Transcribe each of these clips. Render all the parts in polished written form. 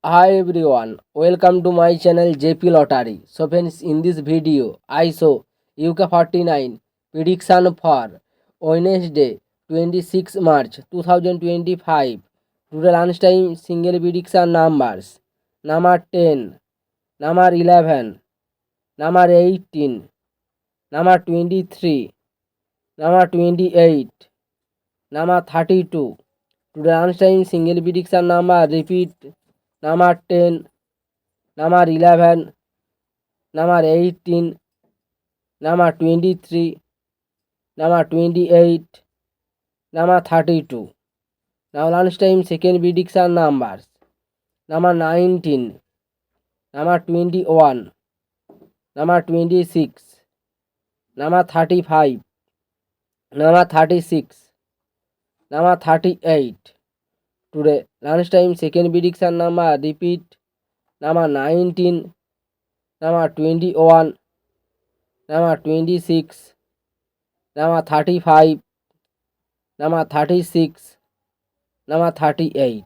Hi everyone, welcome to my channel JP Lottery. So friends, in this video, I show UK49 prediction for Wednesday 26 March 2025. Today lunchtime single prediction numbers. Number 10, number 11, number 18, number 23, number 28, number 32. Today lunchtime single prediction number repeat number 10, number 11, number 18, number 23, number 28, number 32. Now lunchtime second prediction numbers. Number 19, number 21, number 26, number 35, number 36, number 38. Today lunchtime second prediction number repeat number 19, number 21, number 26, number 35, number 36, number 38.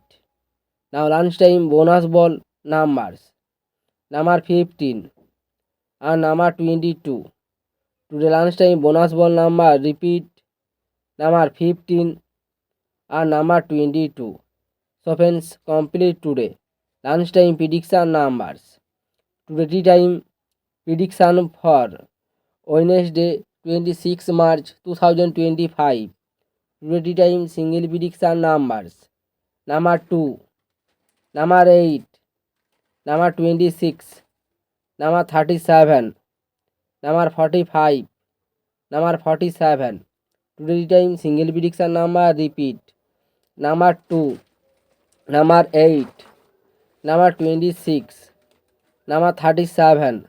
Now lunchtime bonus ball numbers. Number 15 and number 22. Today lunchtime bonus ball number repeat number 15 and number 22. So friends, complete today lunchtime prediction numbers. Today tea time prediction for Wednesday 26 March 2025. Today tea time single prediction numbers. Number 2, number 8, number 26, number 37, number 45, number 47. Today time single prediction number repeat number 2, number 8, number 26, number 37,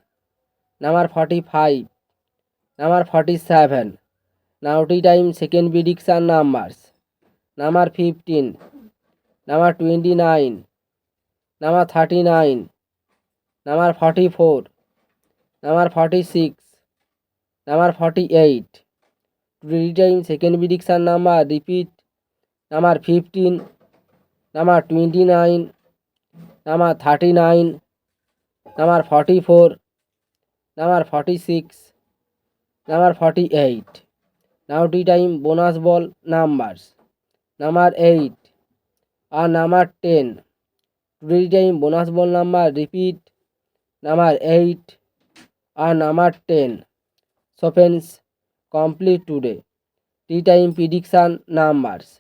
number 45, number 47. Now tea time second prediction numbers. Number 15, number 29, number 39, number 44, number 46, number 48. Today time second prediction number repeat number 15, number 29, number 39, number 44, number 46, number 48. Now tea time bonus ball numbers. Number 8 and number 10. Today time bonus ball number repeat number 8 and number 10. So friends, complete today tea time prediction numbers.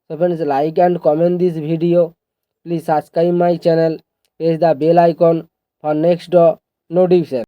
So friends, like and comment this video. Please subscribe my channel. Press the bell icon for next notification.